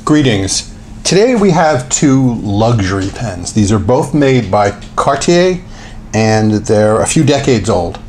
Greetings. Today we have two luxury pens. These are both made by Cartier and they're a few decades old.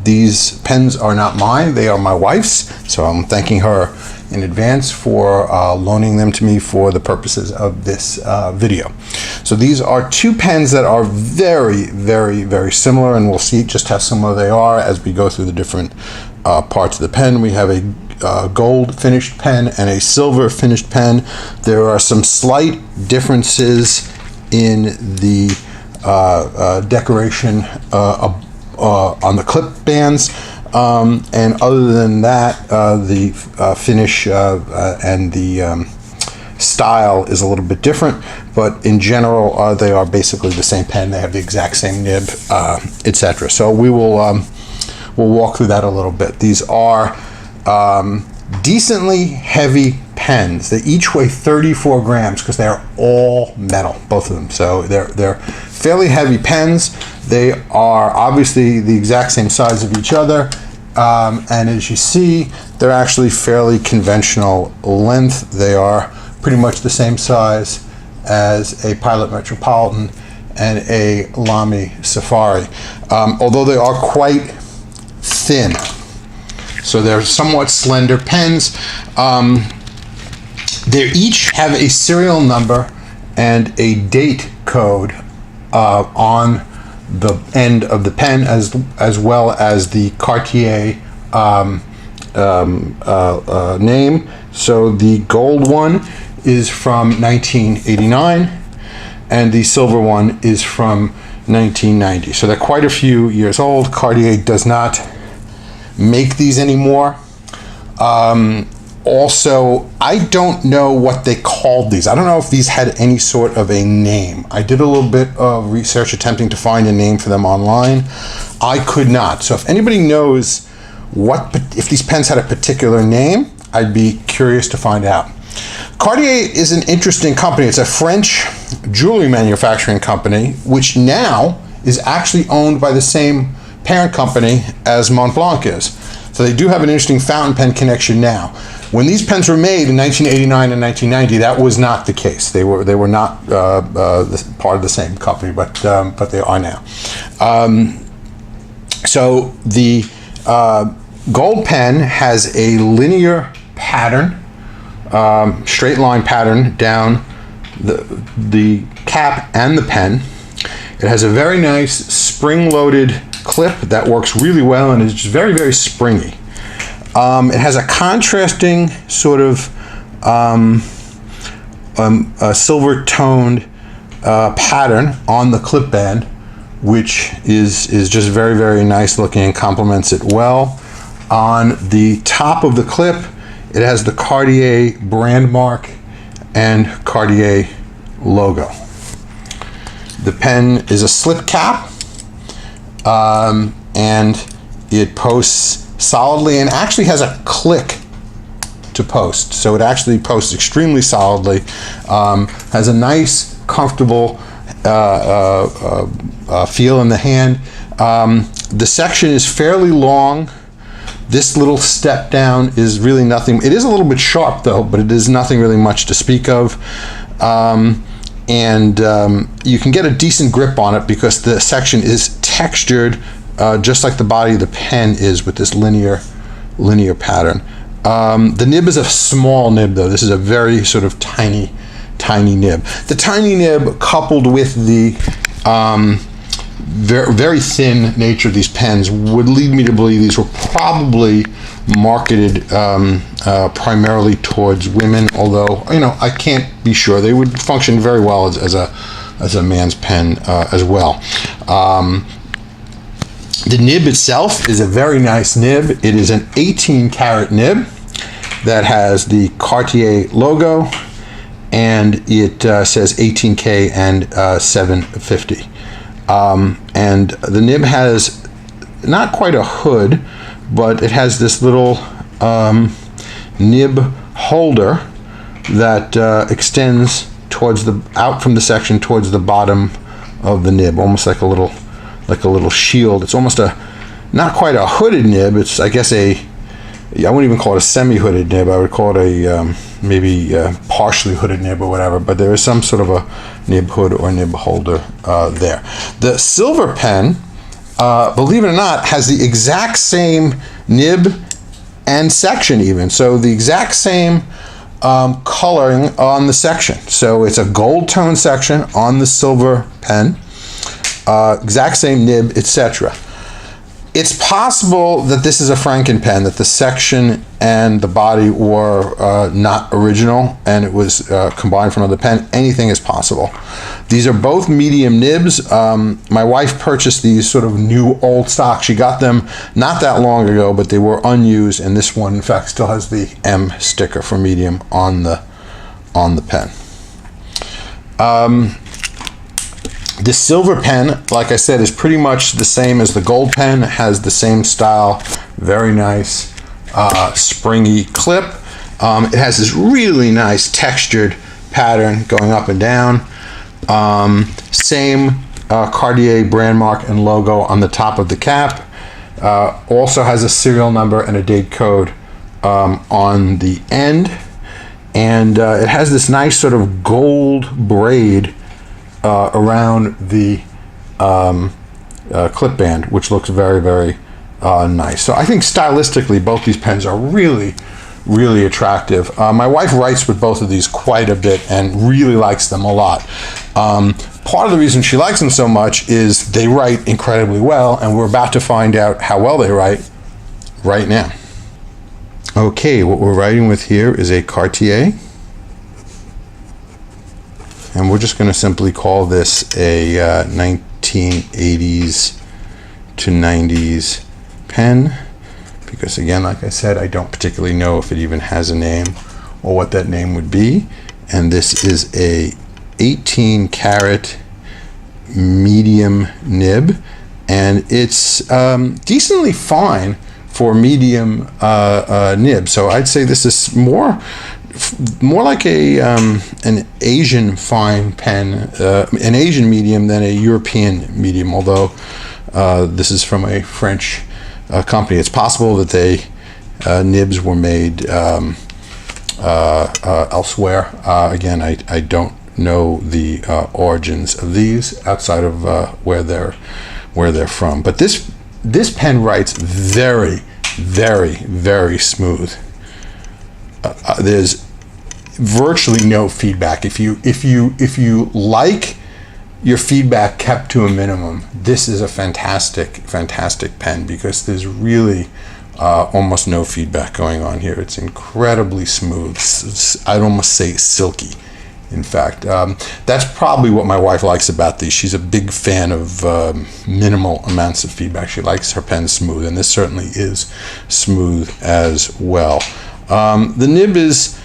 These pens are not mine, they are my wife's, so I'm thanking her in advance for loaning them to me for the purposes of this video. So these are two pens that are very, very, very similar, and we'll see just how similar they are as we go through the different parts of the pen. We have a gold finished pen and a silver finished pen. There are some slight differences in the decoration on the clip bands, and other than that, the finish and the style is a little bit different, but in general they are basically the same pen. They have the exact same nib, etc. So we will we'll walk through that a little bit. These are decently heavy pens. They each weigh 34 grams because they are all metal, both of them. So they're fairly heavy pens. They are obviously the exact same size of each other, and as you see, they're actually fairly conventional length. They are pretty much the same size as a Pilot Metropolitan and a Lamy Safari, although they are quite thin. So they're somewhat slender pens. They each have a serial number and a date code on the end of the pen, as well as the Cartier name. So the gold one is from 1989 and the silver one is from 1990. So they're quite a few years old. Cartier does not make these anymore. Also, I don't know what they called these. I don't know if these had any sort of a name. I did a little bit of research attempting to find a name for them online. I could not. So if anybody knows if these pens had a particular name, I'd be curious to find out. Cartier is an interesting company. It's a French jewelry manufacturing company, which now is actually owned by the same parent company as Montblanc is. So they do have an interesting fountain pen connection now. When these pens were made in 1989 and 1990, that was not the case. They were not part of the same company, but they are now. So the gold pen has a linear pattern, straight line pattern down the cap and the pen. It has a very nice spring-loaded clip that works really well and is just very, very springy. It has a contrasting sort of silver toned pattern on the clip band, which is just very, very nice looking and complements it well. On the top of the clip, it has the Cartier brand mark and Cartier logo. The pen is a slip cap, and it posts solidly and actually has a click to post. So it actually posts extremely solidly, has a nice, comfortable feel in the hand. The section is fairly long. This little step down is really nothing. It is a little bit sharp though, but it is nothing really much to speak of. And you can get a decent grip on it because the section is textured just like the body of the pen is, with this linear pattern. The nib is a small nib though. This is a very sort of tiny nib. The tiny nib, coupled with the very, very thin nature of these pens, would lead me to believe these were probably marketed primarily towards women, although I can't be sure. They would function very well as a man's pen as well. The nib itself is a very nice nib. It is an 18 karat nib that has the Cartier logo, and it says 18K and 750. And the nib has not quite a hood, but it has this little nib holder that extends out from the section towards the bottom of the nib, almost like a little shield. It's almost not quite a hooded nib. It's, I guess, a I wouldn't even call it a semi-hooded nib. I would call it a maybe partially hooded nib or whatever, but there is some sort of a nib hood or nib holder there. The silver pen, believe it or not, has the exact same nib and section even. So the exact same coloring on the section. So it's a gold tone section on the silver pen, exact same nib, etc. It's possible that this is a Franken pen, that the section and the body were not original and it was combined from another pen. Anything is possible. These are both medium nibs. My wife purchased these sort of new old stock. She got them not that long ago, but they were unused, and this one in fact still has the M sticker for medium on the pen. The silver pen, like I said, is pretty much the same as the gold pen. It has the same style, very nice springy clip. It has this really nice textured pattern going up and down. Same Cartier brand mark and logo on the top of the cap. Also has a serial number and a date code on the end. And it has this nice sort of gold braid around the clip band, which looks very, very nice. So I think stylistically, both these pens are really, really attractive. My wife writes with both of these quite a bit and really likes them a lot. Part of the reason she likes them so much is they write incredibly well, and we're about to find out how well they write right now. Okay, what we're writing with here is a Cartier. And we're just going to simply call this a 1980s to 90s pen, because again, like I said, I don't particularly know if it even has a name or what that name would be. And this is a 18 karat medium nib, and it's decently fine for medium nib. So I'd say this is more like an Asian fine pen, an Asian medium than a European medium, although this is from a French company. It's possible that nibs were made elsewhere. Again, I don't know the origins of these outside of where they're from. But this pen writes very, very, very smooth. There's virtually no feedback. If you like your feedback kept to a minimum, this is a fantastic pen, because there's really almost no feedback going on here. It's incredibly smooth. I'd almost say silky. In fact, that's probably what my wife likes about these. She's a big fan of minimal amounts of feedback. She likes her pen smooth, and this certainly is smooth as well. The nib is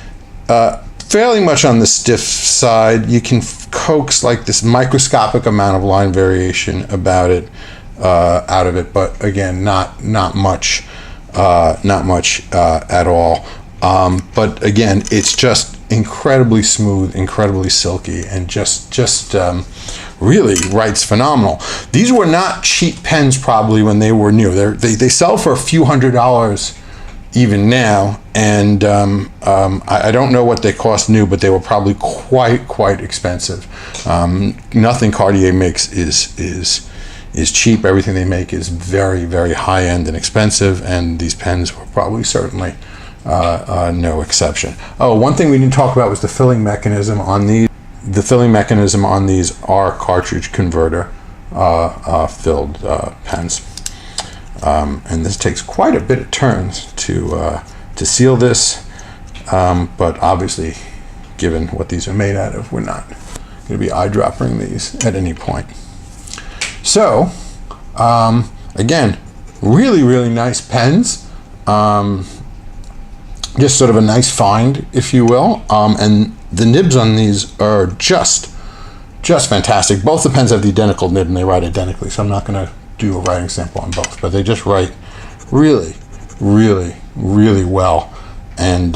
fairly much on the stiff side. You can coax like this microscopic amount of line variation out of it, but again, not much at all. But again, it's just incredibly smooth, incredibly silky, and just really writes phenomenal. These were not cheap pens probably when they were new. They sell for a few $100s even now, and I don't know what they cost new, but they were probably quite expensive. Nothing Cartier makes is cheap. Everything they make is very, very high end and expensive, and these pens were probably certainly no exception. Oh, one thing we didn't talk about was the filling mechanism on these. The filling mechanism on these are cartridge converter filled pens. And this takes quite a bit of turns to seal this, but obviously, given what these are made out of, we're not going to be eyedropping these at any point. So, again, really nice pens. Just sort of a nice find, if you will. And the nibs on these are just fantastic. Both the pens have the identical nib, and they write identically, so I'm not going to do a writing sample on both, but they just write really well. And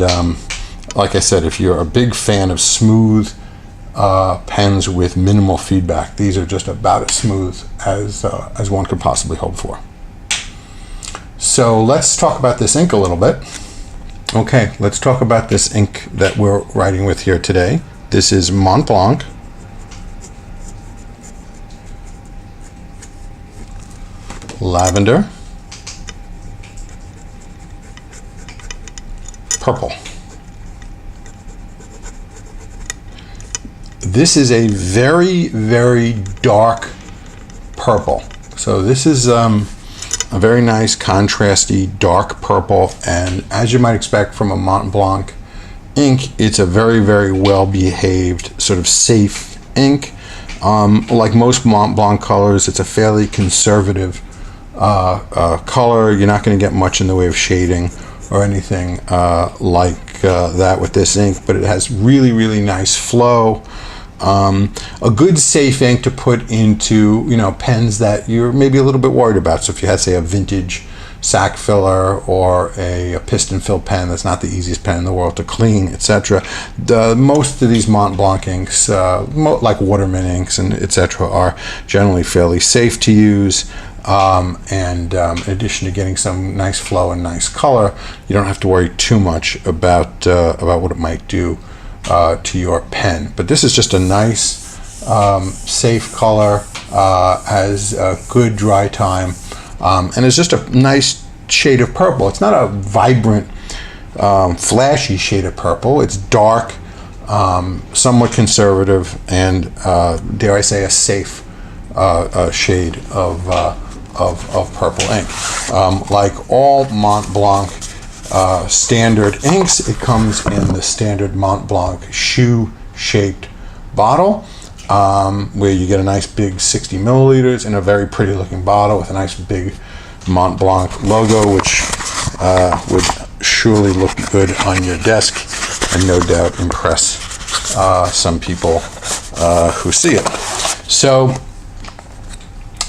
like I said, if you're a big fan of smooth pens with minimal feedback, these are just about as smooth as one could possibly hope for. So let's talk about this ink a little bit. Okay, let's talk about this ink that we're writing with here today. This is Montblanc Lavender Purple. This is a very, very dark purple. So this is a very nice contrasty dark purple, and as you might expect from a Montblanc ink, it's a very, very well behaved, sort of safe ink. Like most Montblanc colors, it's a fairly conservative color. You're not going to get much in the way of shading or anything like that with this ink, but it has really, really nice flow. A good safe ink to put into, pens that you're maybe a little bit worried about. So if you had, say, a vintage sac filler or a piston fill pen, that's not the easiest pen in the world to clean, etc. Most of these Montblanc inks, like Waterman inks and etc., are generally fairly safe to use. In addition to getting some nice flow and nice color, you don't have to worry too much about what it might do to your pen. But this is just a nice, safe color, has a good dry time, and it's just a nice shade of purple. It's not a vibrant, flashy shade of purple. It's dark, somewhat conservative, and dare I say, a safe shade of purple ink. Like all Montblanc standard inks, it comes in the standard Montblanc shoe-shaped bottle, where you get a nice big 60 milliliters in a very pretty looking bottle with a nice big Montblanc logo, which would surely look good on your desk and no doubt impress some people who see it. So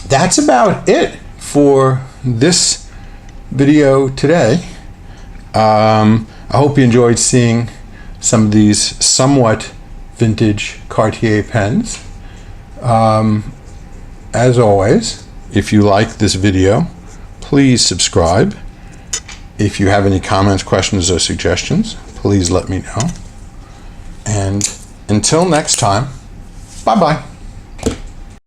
that's about it for this video today. I hope you enjoyed seeing some of these somewhat vintage Cartier pens. As always, if you like this video, please subscribe. If you have any comments, questions, or suggestions, please let me know. And until next time, bye-bye.